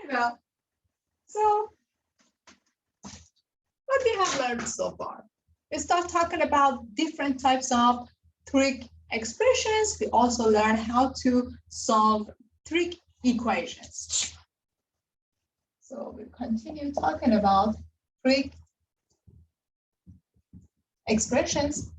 Very well. So what we have learned so far, we start talking about different types of trig expressions. We also learn how to solve trig equations. So we continue talking about trig expressions.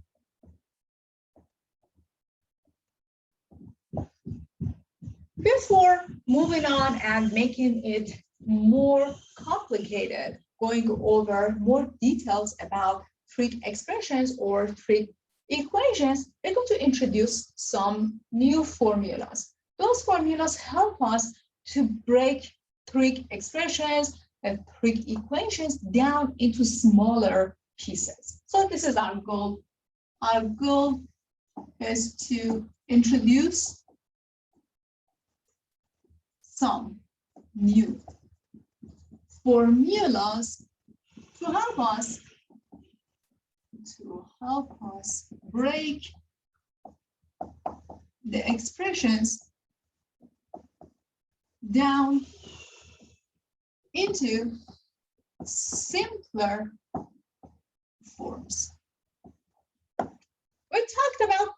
Before moving on and making it more complicated, going over more details about trig expressions or trig equations, we're going to introduce some new formulas. Those formulas help us to break trig expressions and trig equations down into smaller pieces. So this is our goal. Our goal is to introduce some new formulas to help us break the expressions down into simpler forms. We talked about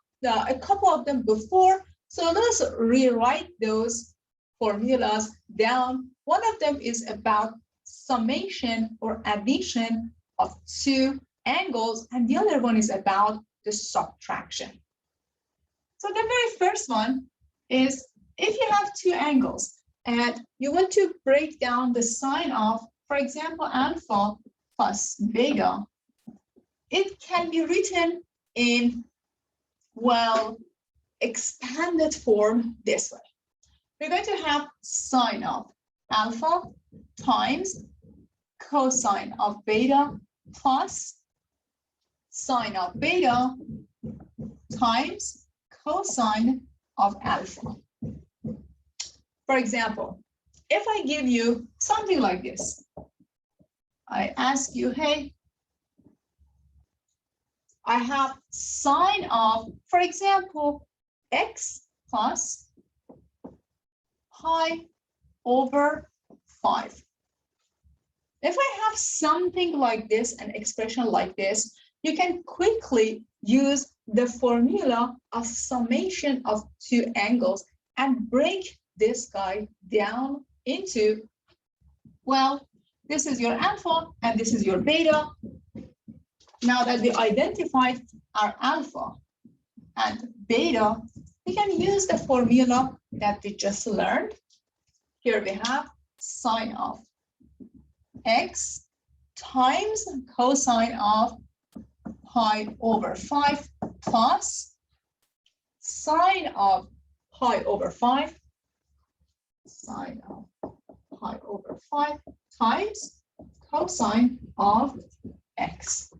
a couple of them before, so let's rewrite those formulas down. One of them is about summation or addition of two angles, and the other one is about the subtraction. So the very first one is if you have two angles and you want to break down the sine of, for example, alpha plus beta, it can be written in, well, expanded form this way. We're going to have sine of alpha times cosine of beta plus sine of beta times cosine of alpha. For example, if I give you something like this, I ask you, hey, I have sine of, for example, x plus pi over 5. If I have something like this, an expression like this, you can quickly use the formula of summation of two angles and break this guy down into, well, this is your alpha and this is your beta. Now that we identified our alpha and beta, we can use the formula that we just learned. Here we have sine of x times cosine of pi over 5 plus sine of pi over 5, sine of pi over 5 times cosine of x.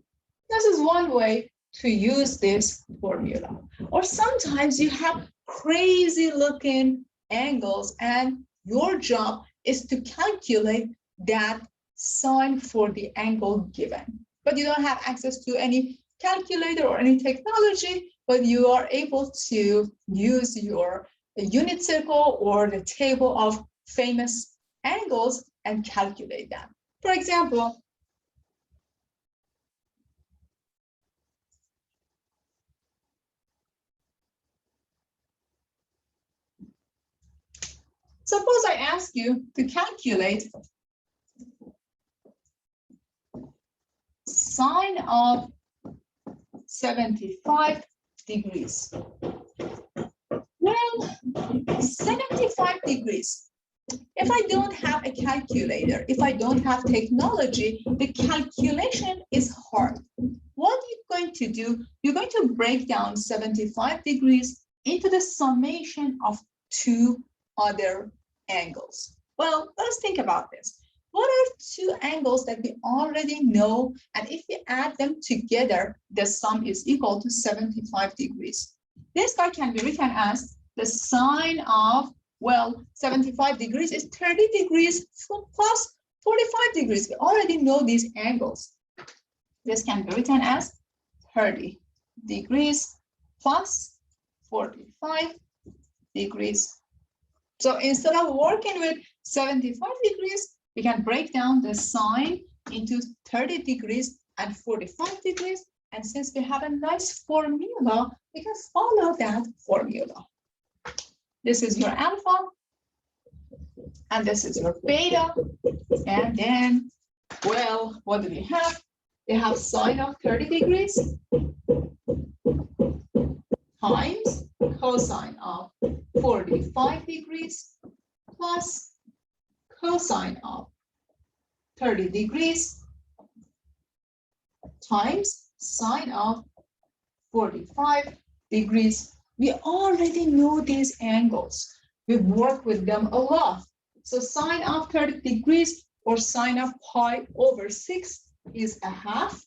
This is one way to use this formula. Or sometimes you have crazy looking angles and your job is to calculate that sine for the angle given. But you don't have access to any calculator or any technology, but you are able to use your unit circle or the table of famous angles and calculate them. For example, suppose I ask you to calculate sine of 75 degrees. Well, 75 degrees. If I don't have a calculator, if I don't have technology, the calculation is hard. What are you going to do? You're going to break down 75 degrees into the summation of two other angles. Well, let's think about this. What are two angles that we already know? And if we add them together, the sum is equal to 75 degrees. This guy can be written as the sine of, well, 75 degrees is 30 degrees plus 45 degrees. We already know these angles. This can be written as 30 degrees plus 45 degrees. So instead of working with 75 degrees, we can break down the sine into 30 degrees and 45 degrees. And since we have a nice formula, we can follow that formula. This is your alpha, and this is your beta. And then, well, what do we have? We have sine of 30 degrees times cosine of 45 degrees plus cosine of 30 degrees times sine of 45 degrees. We already know these angles. We've worked with them a lot. So sine of 30 degrees or sine of pi over 6 is a half.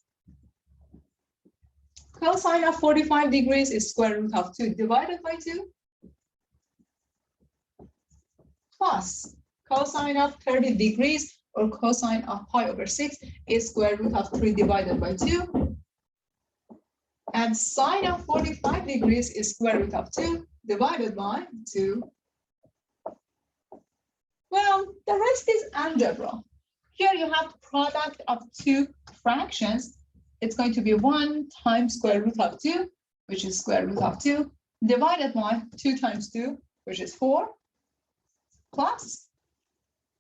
Cosine of 45 degrees is square root of 2 divided by 2. Plus cosine of 30 degrees or cosine of pi over 6 is square root of 3 divided by 2. And sine of 45 degrees is square root of 2 divided by 2. Well, the rest is algebra. Here you have the product of two fractions. It's going to be 1 times square root of 2, which is square root of 2, divided by 2 times 2, which is 4, plus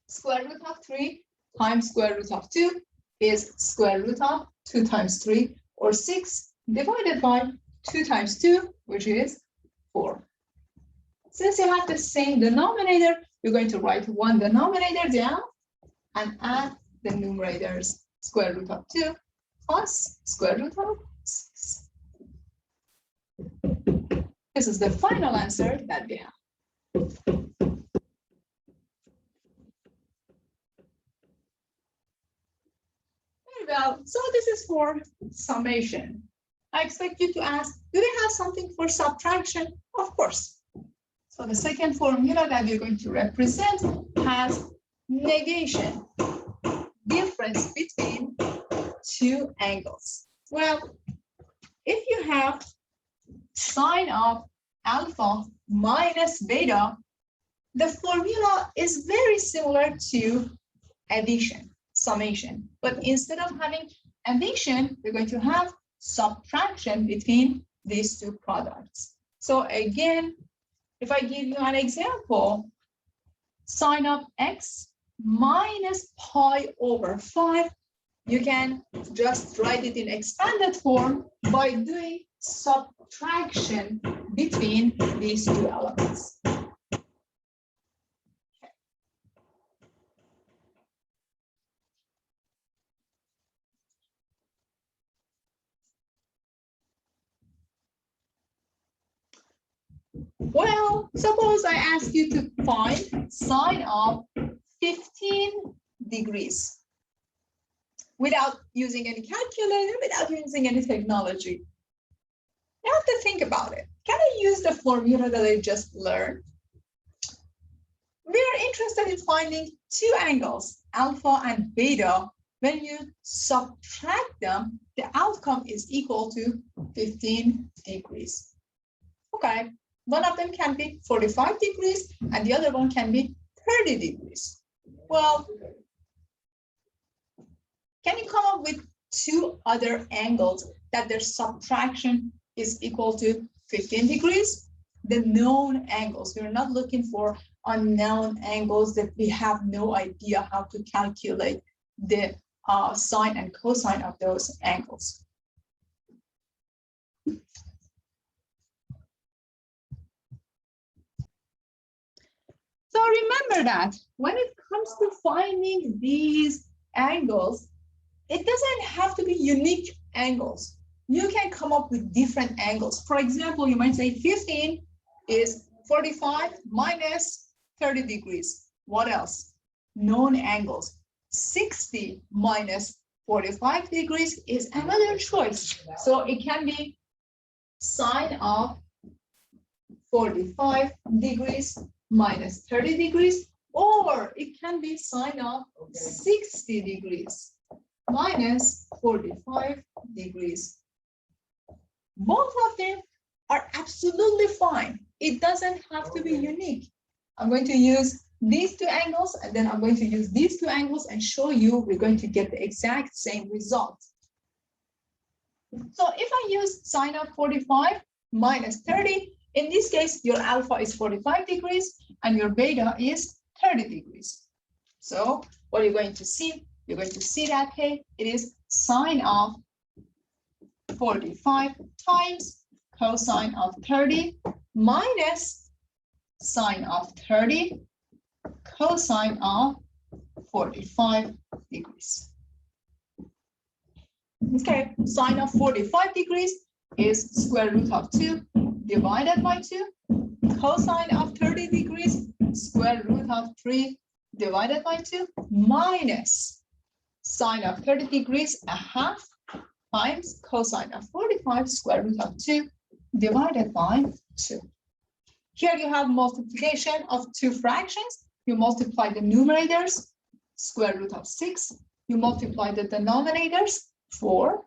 square root of 3 times square root of 2 is square root of 2 times 3, or 6, divided by 2 times 2, which is 4. Since you have the same denominator, you're going to write one denominator down and add the numerators, square root of 2 plus square root of 6. This is the final answer that we have. Very well, so this is for summation. I expect you to ask, do we have something for subtraction? Of course. So the second formula that we're going to represent has negation difference between two angles. Well, if you have sine of alpha minus beta, the formula is very similar to addition, summation. But instead of having addition, we're going to have subtraction between these two products. So again, if I give you an example, sine of x minus pi over 5, you can just write it in expanded form by doing subtraction between these two elements. Well, suppose I ask you to find sine of 15 degrees without using any calculator, without using any technology. You have to think about it. Can I use the formula that I just learned? We are interested in finding two angles, alpha and beta. When you subtract them, the outcome is equal to 15 degrees. Okay. One of them can be 45 degrees and the other one can be 30 degrees. Well, can you come up with two other angles that their subtraction is equal to 15 degrees? The known angles. We're not looking for unknown angles that we have no idea how to calculate the sine and cosine of those angles. So remember that when it comes to finding these angles, it doesn't have to be unique angles. You can come up with different angles. For example, you might say 15 is 45 minus 30 degrees. What else? Known angles. 60 minus 45 degrees is another choice. So it can be sine of 45 degrees minus 30 degrees, or it can be sine of 60 degrees minus 45 degrees. Both of them are absolutely fine. It doesn't have to be unique. I'm going to use these two angles, and then I'm going to use these two angles and show you we're going to get the exact same result. So if I use sine of 45 minus 30, in this case, your alpha is 45 degrees and your beta is 30 degrees. So what you're going to see, you're going to see that, hey, it is sine of 45 times cosine of 30 minus sine of 30 cosine of 45 degrees. Okay, sine of 45 degrees is square root of 2 divided by 2. Cosine of 30 degrees, square root of 3 divided by 2 minus sine of 30 degrees, a half times cosine of 45 square root of 2 divided by 2. Here you have multiplication of two fractions. You multiply the numerators, square root of 6. You multiply the denominators, 4,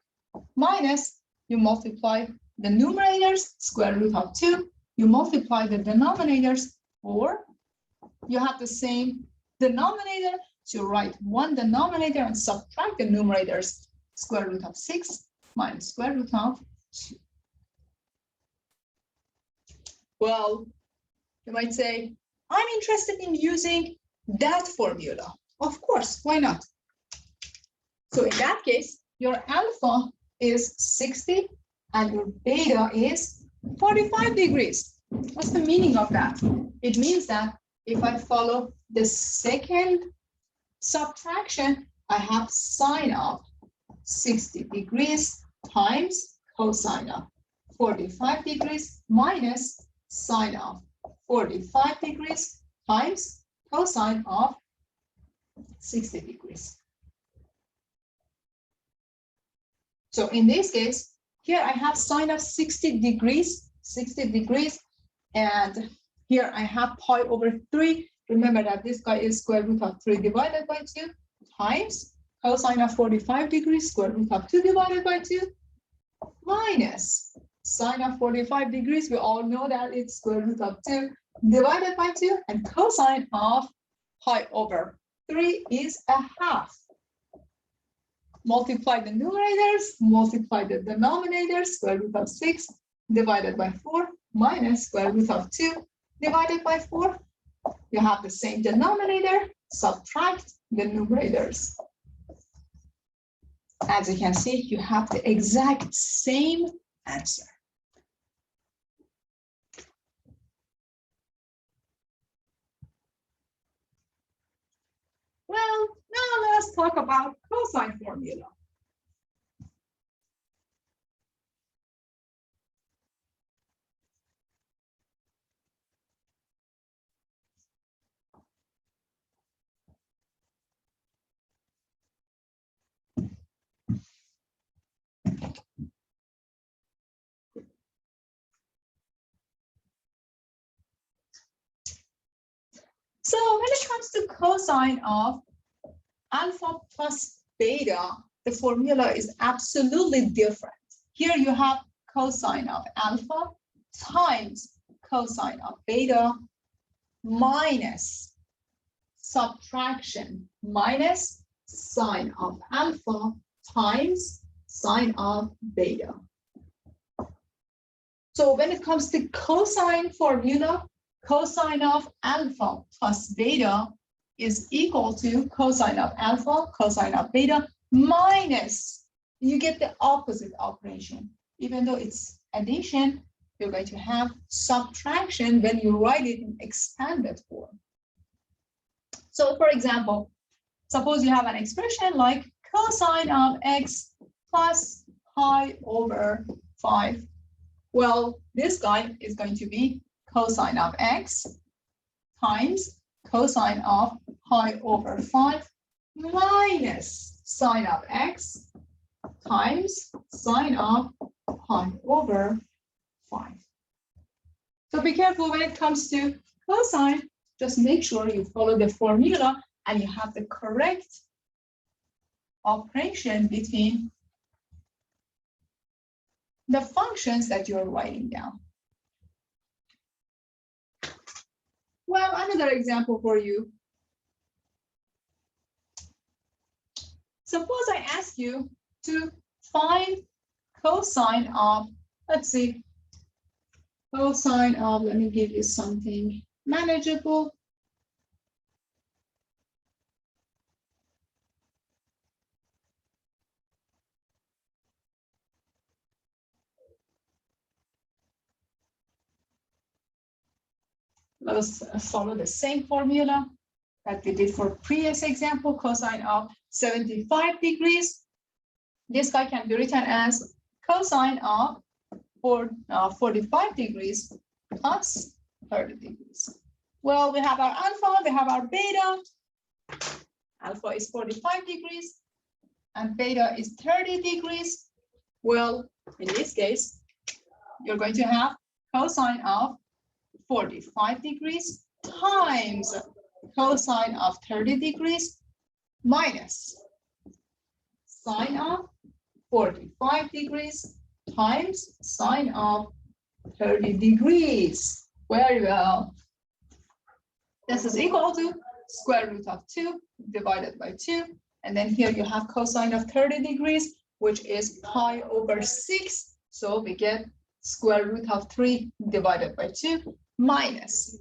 minus, you multiply the numerators, square root of 2. You multiply the denominators, 4. You have the same denominator, so you write one denominator and subtract the numerators, square root of 6 minus square root of 2. Well, you might say, I'm interested in using that formula. Of course, why not? So in that case, your alpha is 60 and your beta is 45 degrees. What's the meaning of that? It means that if I follow the second subtraction, I have sine of 60 degrees times cosine of 45 degrees minus sine of 45 degrees times cosine of 60 degrees. So in this case, here I have sine of 60 degrees, and here I have pi over 3. Remember that this guy is square root of 3 divided by 2 times cosine of 45 degrees, square root of 2 divided by 2 minus sine of 45 degrees. We all know that it's square root of 2 divided by 2, and cosine of pi over 3 is a half. Multiply the numerators, multiply the denominators, square root of 6 divided by 4 minus square root of 2 divided by 4. You have the same denominator, subtract the numerators. As you can see, you have the exact same answer. Well, now let's talk about cosine formula. So when it comes to cosine of alpha plus beta, the formula is absolutely different. Here you have cosine of alpha times cosine of beta minus subtraction minus sine of alpha times sine of beta. So when it comes to cosine formula, cosine of alpha plus beta is equal to cosine of alpha, cosine of beta, minus, you get the opposite operation. Even though it's addition, you're going to have subtraction when you write it in expanded form. So for example, suppose you have an expression like cosine of x plus pi over 5. Well, this guy is going to be cosine of x times cosine of pi over 5 minus sine of x times sine of pi over 5. So be careful when it comes to cosine. Just make sure you follow the formula and you have the correct operation between the functions that you're writing down. Well, another example for you. Suppose I ask you to find cosine of, let's see, cosine of, let me give you something manageable. Let us follow the same formula that we did for previous example, cosine of 75 degrees. This guy can be written as cosine of 45 degrees plus 30 degrees. Well, we have our alpha, we have our beta. Alpha is 45 degrees and beta is 30 degrees. Well, in this case, you're going to have cosine of 45 degrees times cosine of 30 degrees minus sine of 45 degrees times sine of 30 degrees. Very well. This is equal to square root of 2 divided by 2. And then here you have cosine of 30 degrees, which is pi over 6. So we get square root of 3 divided by 2 minus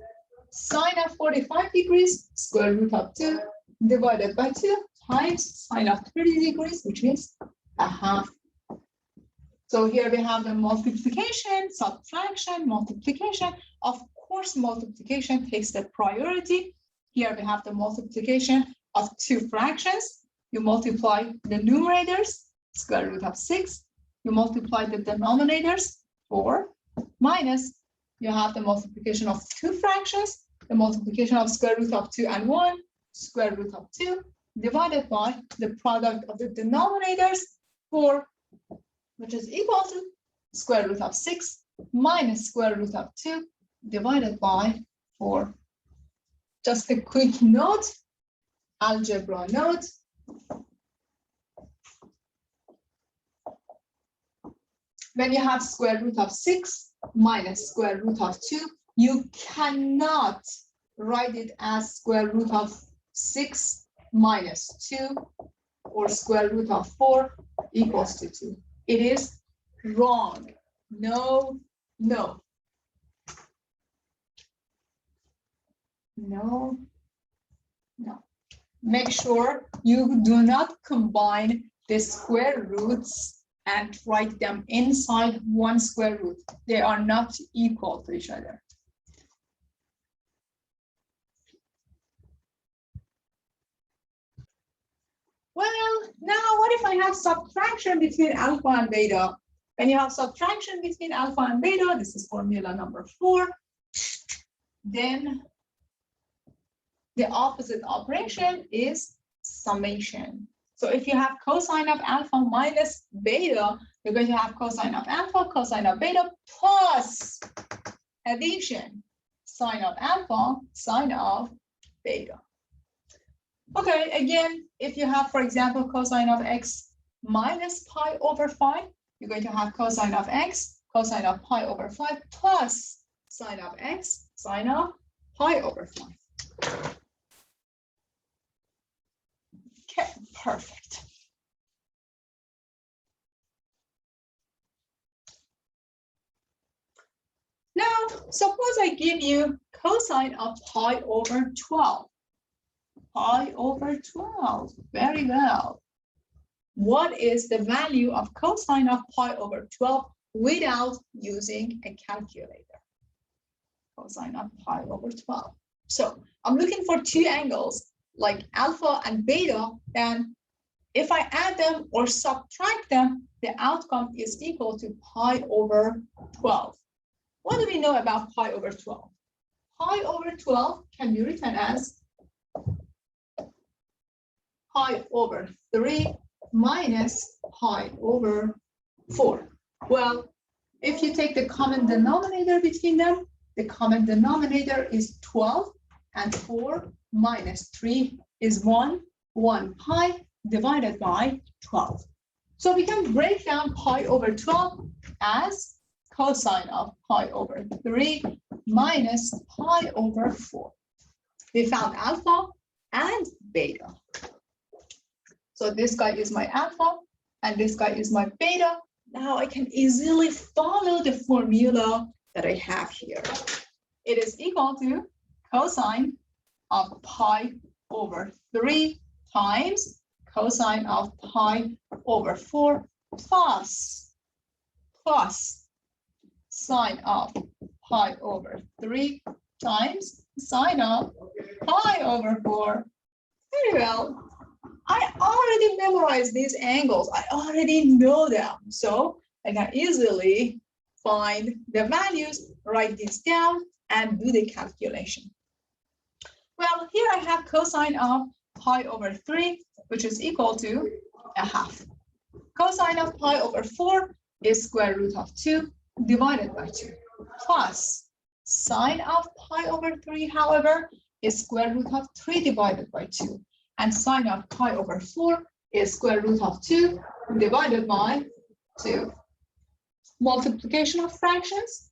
sine of 45 degrees, square root of 2 divided by 2 times sine of 30 degrees, which is a half. So here we have the multiplication, subtraction, multiplication. Of course, multiplication takes the priority. Here we have the multiplication of two fractions. You multiply the numerators, square root of 6. You multiply the denominators, 4, minus, you have the multiplication of two fractions, the multiplication of square root of 2 and 1, square root of 2, divided by the product of the denominators, 4, which is equal to square root of 6 minus square root of 2 divided by 4. Just a quick note, algebra note. When you have square root of 6 minus square root of 2, you cannot write it as square root of 6 minus 2 or square root of 4 equals to 2. It is wrong. No, no. No, no. Make sure you do not combine the square roots and write them inside one square root. They are not equal to each other. Well, now what if I have subtraction between alpha and beta? When you have subtraction between alpha and beta, this is formula number 4, then the opposite operation is summation. So if you have cosine of alpha minus beta, you're going to have cosine of alpha, cosine of beta, plus addition, sine of alpha, sine of beta. Okay, again, if you have, for example, cosine of x minus pi over 5, you're going to have cosine of x, cosine of pi over 5, plus sine of x, sine of pi over 5. Okay, perfect. Now, suppose I give you cosine of pi over 12. Pi over 12, very well. What is the value of cosine of pi over 12 without using a calculator? Cosine of pi over 12. So I'm looking for two angles, like alpha and beta, and if I add them or subtract them, the outcome is equal to pi over 12. What do we know about pi over 12? Pi over 12 can be written as pi over 3 minus pi over 4. Well, if you take the common denominator between them, the common denominator is 12, and 4 minus 3 is 1 pi divided by 12. So we can break down pi over 12 as cosine of pi over 3 minus pi over 4. We found alpha and beta. So this guy is my alpha and this guy is my beta. Now I can easily follow the formula that I have here. It is equal to cosine of pi over 3 times cosine of pi over 4 plus sine of pi over 3 times sine of pi over 4. Very well. I already memorized these angles. I already know them. So I can easily find the values, write these down, and do the calculation. Well, here I have cosine of pi over 3, which is equal to a half. Cosine of pi over 4 is square root of 2 divided by 2, plus sine of pi over 3, however, is square root of 3 divided by 2. And sine of pi over 4 is square root of 2 divided by 2. Multiplication of fractions,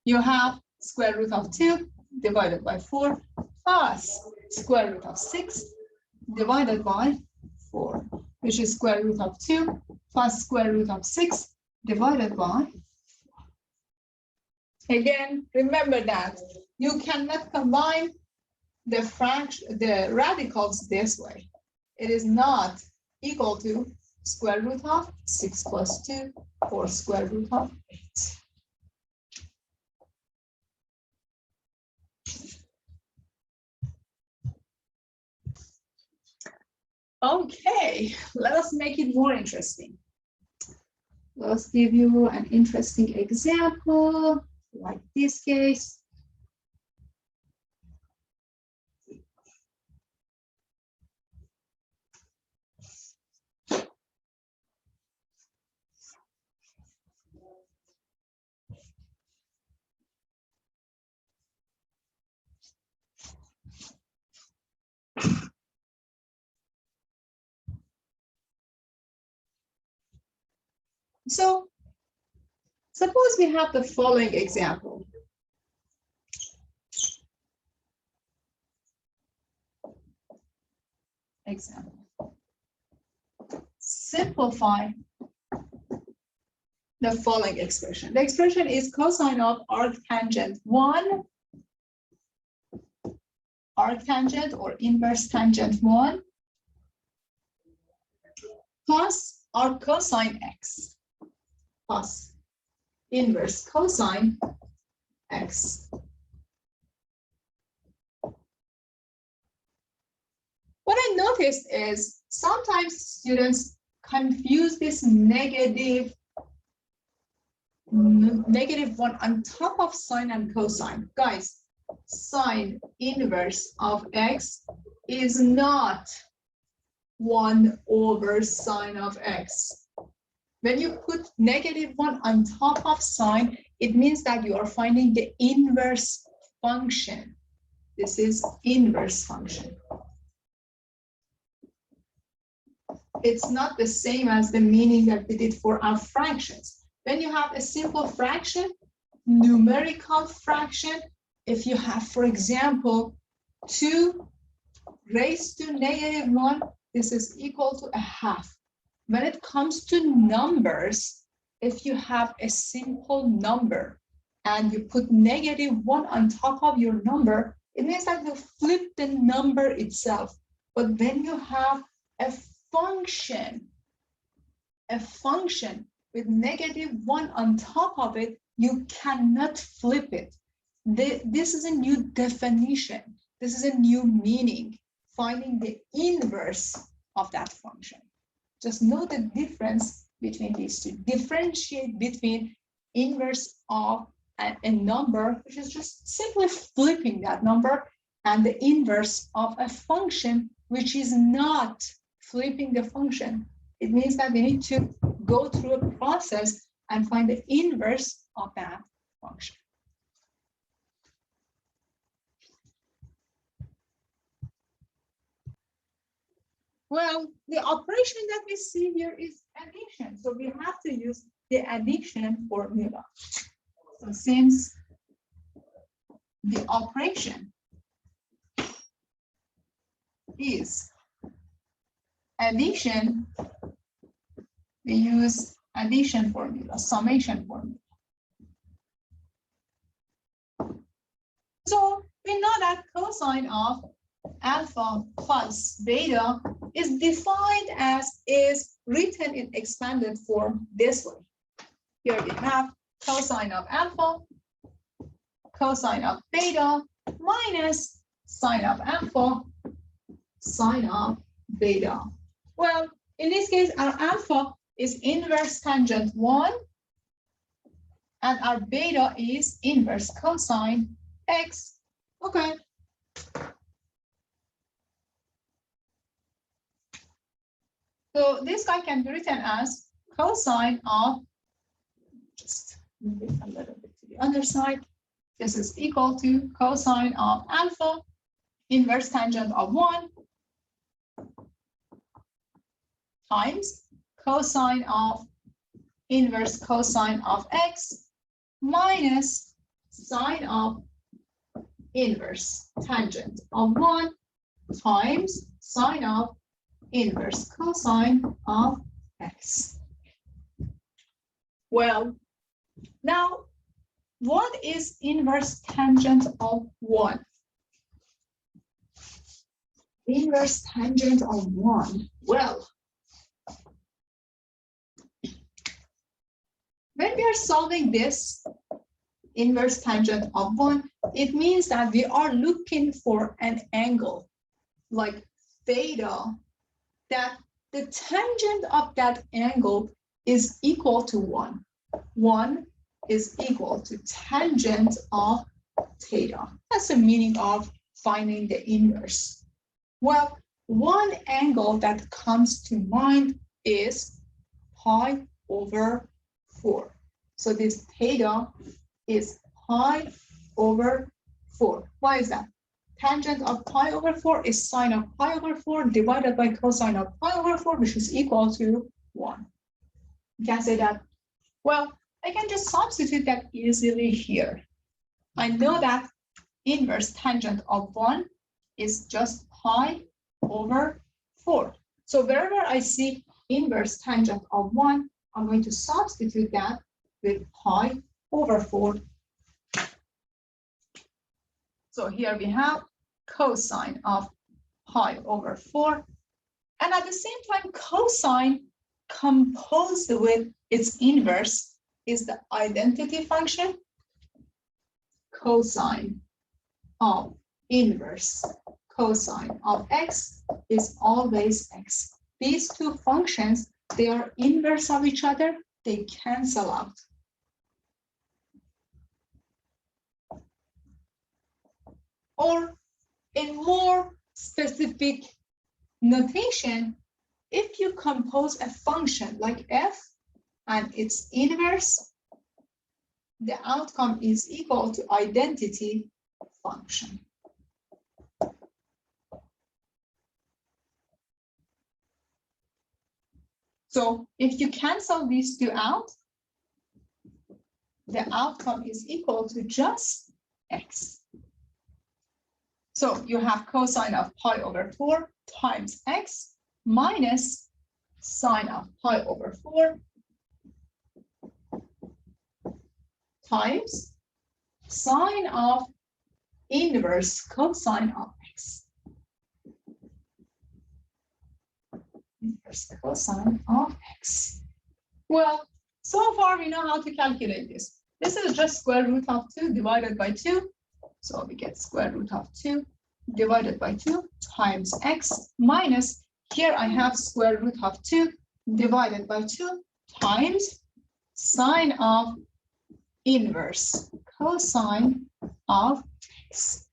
you have square root of 2 divided by 4 plus square root of 6 divided by 4, which is square root of 2 plus square root of 6 divided by 4. Again, remember that you cannot combine the radicals this way. It is not equal to square root of 6 plus 2 or square root of 8. Okay, let us make it more interesting. Let's give you an interesting example, like this case. So suppose we have the following example. Simplify the following expression. The expression is cosine of arctangent 1, arctangent or inverse tangent 1, plus arccosine x, plus inverse cosine x. What I noticed is sometimes students confuse this negative 1 on top of sine and cosine. Guys, sine inverse of x is not 1 over sine of x. When you put -1 on top of sine, it means that you are finding the inverse function. This is inverse function. It's not the same as the meaning that we did for our fractions. When you have a simple fraction, numerical fraction, if you have, for example, 2 raised to -1, this is equal to a half. When it comes to numbers, if you have a simple number and you put -1 on top of your number, it means that you flip the number itself. But when you have a function with -1 on top of it, you cannot flip it. This is a new definition. This is a new meaning, finding the inverse of that function. Just know the difference between these two. Differentiate between inverse of a number, which is just simply flipping that number, and the inverse of a function, which is not flipping the function. It means that we need to go through a process and find the inverse of that function. Well, the operation that we see here is addition. So we have to use the addition formula. So since the operation is addition, we use addition formula, summation formula. So we know that cosine of alpha plus beta is defined as, is written in expanded form this way. Here we have cosine of alpha, cosine of beta, minus sine of alpha, sine of beta. Well, in this case, our alpha is inverse tangent 1, and our beta is inverse cosine x. Okay. So this guy can be written as cosine of, just move it a little bit to the other side. This is equal to cosine of alpha, inverse tangent of 1, times cosine of inverse cosine of x, minus sine of inverse tangent of 1, times sine of inverse cosine of x. Well, now, what is inverse tangent of 1? Inverse tangent of 1. Well, when we are solving this inverse tangent of 1, it means that we are looking for an angle like theta, that the tangent of that angle is equal to 1. 1 is equal to tangent of theta. That's the meaning of finding the inverse. Well, one angle that comes to mind is pi over 4. So this theta is pi over 4. Why is that? Tangent of pi over 4 is sine of pi over 4 divided by cosine of pi over 4, which is equal to 1. You can say that. Well, I can just substitute that easily here. I know that inverse tangent of 1 is just pi over 4. So wherever I see inverse tangent of 1, I'm going to substitute that with pi over 4. So here we have cosine of pi over 4. And at the same time, cosine composed with its inverse is the identity function. Cosine of inverse cosine of x is always x. These two functions, they are inverse of each other. They cancel out. Or in more specific notation, if you compose a function like f and its inverse, the outcome is equal to identity function. So if you cancel these two out, the outcome is equal to just x. So you have cosine of pi over 4 times x minus sine of pi over 4 times sine of inverse cosine of x. Inverse cosine of x. Well, so far we know how to calculate this. This is just square root of 2 divided by 2. So we get square root of 2 divided by 2 times x minus, here I have square root of 2 divided by 2 times sine of inverse cosine of x.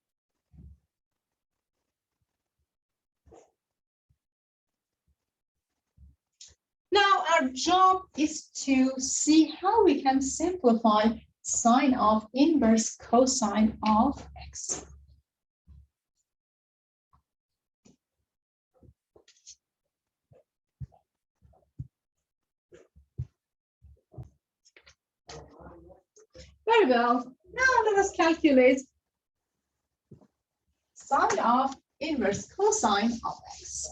Now our job is to see how we can simplify sine of inverse cosine of x. Very well. Now let us calculate sine of inverse cosine of x.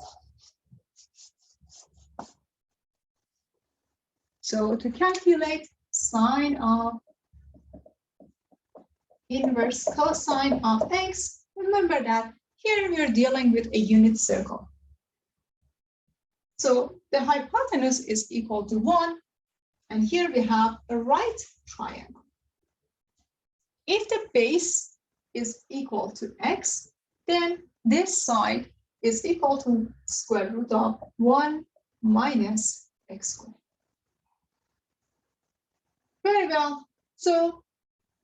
So to calculate sine of inverse cosine of x, remember that here we are dealing with a unit circle. So the hypotenuse is equal to 1, and here we have a right triangle. If the base is equal to x, then this side is equal to square root of 1 minus x squared. Very well. So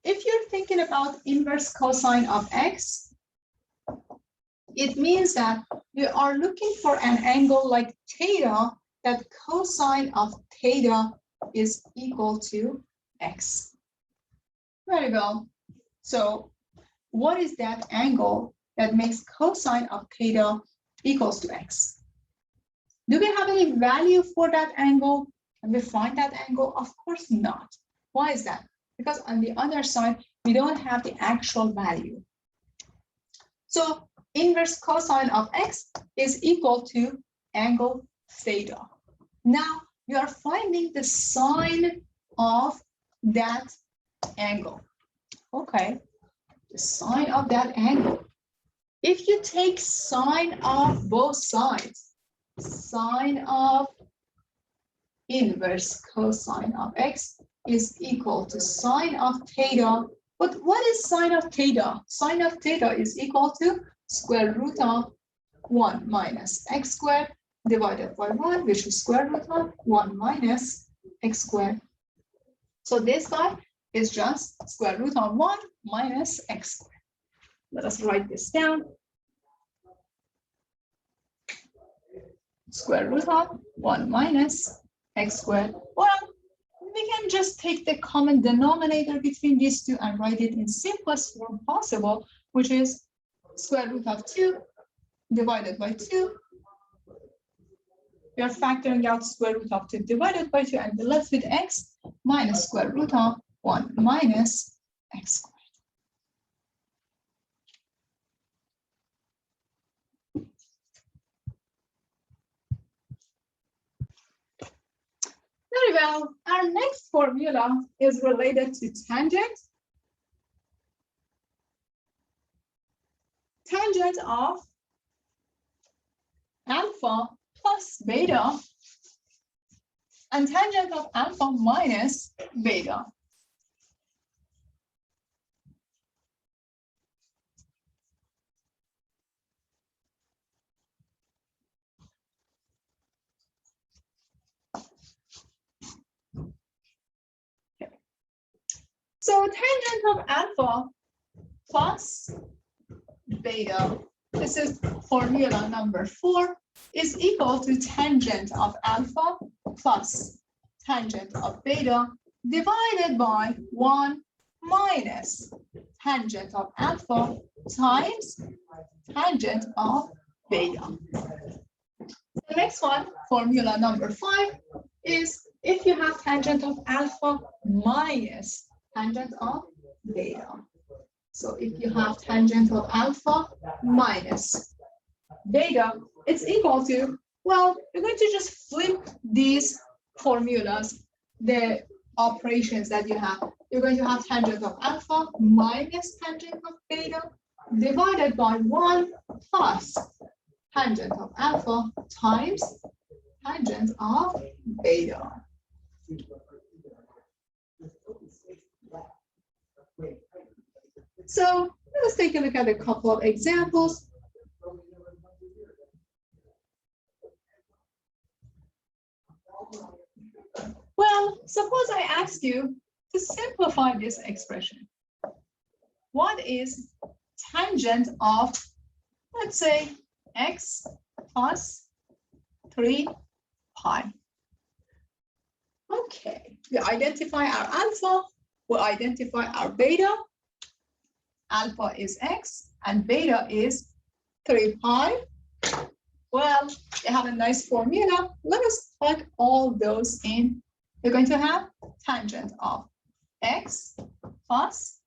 if you're thinking about inverse cosine of x, it means that we are looking for an angle like theta, that cosine of theta is equal to x. Very well. So what is that angle that makes cosine of theta equals to x? Do we have any value for that angle? Can we find that angle? Of course not. Why is that? Because on the other side, we don't have the actual value. So inverse cosine of x is equal to angle theta. Now we are finding the sine of that angle. Okay, the sine of that angle. If you take sine of both sides, sine of inverse cosine of x is equal to sine of theta. But what is sine of theta? Sine of theta is equal to square root of 1 minus x squared divided by 1, which is square root of 1 minus x squared. So this guy is just square root of 1 minus x squared. Let us write this down. Square root of 1 minus x squared. Well, we can just take the common denominator between these two and write it in simplest form possible, which is square root of 2 divided by 2. We are factoring out square root of 2 divided by 2, and we're left with x minus square root of 1 minus x squared. Very well. Our next formula is related to tangent. Tangent of alpha plus beta and tangent of alpha minus beta. So tangent of alpha plus beta, this is formula number 4, is equal to tangent of alpha plus tangent of beta divided by 1 minus tangent of alpha times tangent of beta. The next one, formula number 5, is if you have tangent of alpha minus tangent of beta. So if you have tangent of alpha minus beta, it's equal to, well, you're going to just flip these formulas, the operations that you have. You're going to have tangent of alpha minus tangent of beta divided by 1 plus tangent of alpha times tangent of beta. So let's take a look at a couple of examples. Well, suppose I ask you to simplify this expression. What is tangent of, let's say, x plus 3 pi? Okay, we identify our alpha, we identify our beta. Alpha is x and beta is 3 pi. Well, they have a nice formula. Let us plug all those in. You're going to have tangent of x plus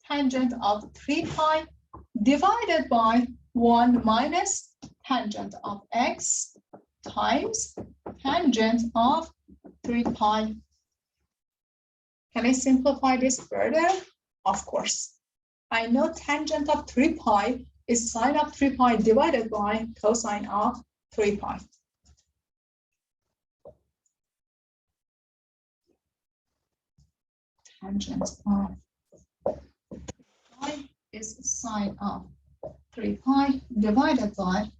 tangent of 3 pi divided by 1 minus tangent of x times tangent of 3 pi. Can I simplify this further? Of course. I know tangent of 3 pi is sine of 3 pi divided by cosine of 3 pi. Tangent of pi is sine of 3 pi divided by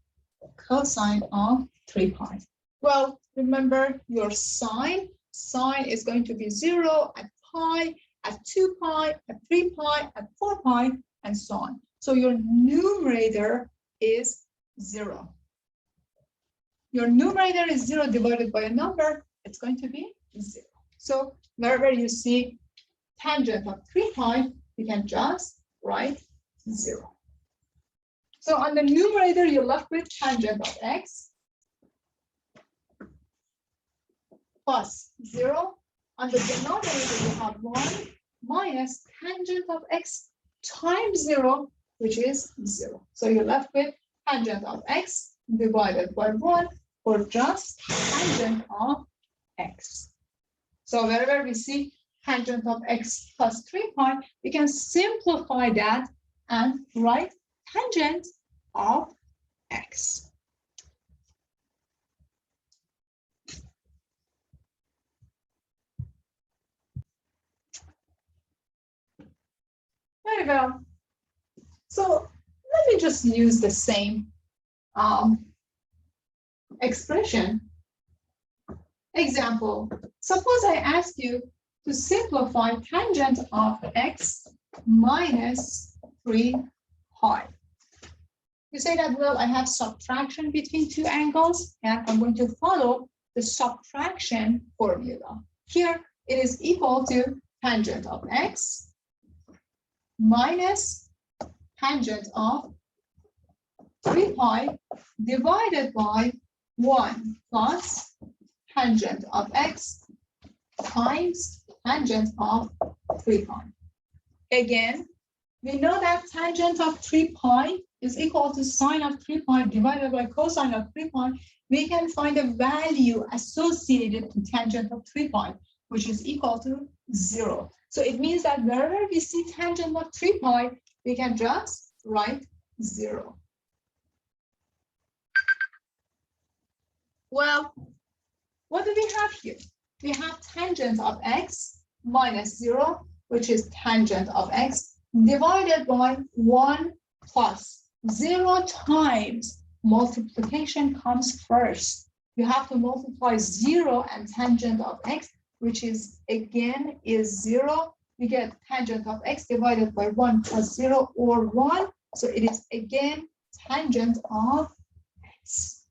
cosine of 3 pi. Well, remember your sine. Sine is going to be 0 at pi, at 2 pi, at 3 pi, at 4 pi, and so on. So your numerator is 0. Your numerator is 0 divided by a number, it's going to be 0. So wherever you see tangent of 3 pi, you can just write 0. So on the numerator, you're left with tangent of x plus 0. On the denominator, you have 1 minus tangent of x times 0, which is 0. So you're left with tangent of x divided by 1 or just tangent of x. So wherever we see tangent of x plus 3 pi, we can simplify that and write tangent of x. Very well. So let me just use the same expression. Example, suppose I ask you to simplify tangent of x minus 3 pi. You say that, well, I have subtraction between two angles, and I'm going to follow the subtraction formula. Here, it is equal to tangent of x minus tangent of 3 pi divided by 1 plus tangent of x times tangent of 3 pi. Again, we know that tangent of 3 pi is equal to sine of 3 pi divided by cosine of 3 pi. We can find a value associated to tangent of 3 pi, which is equal to 0. So it means that wherever we see tangent of 3 pi, we can just write 0. Well, what do we have here? We have tangent of x minus 0, which is tangent of x, divided by 1 plus 0 times multiplication comes first. You have to multiply 0 and tangent of x, which is again is 0. You get tangent of x divided by 1 plus 0 or 1. So it is again tangent of x.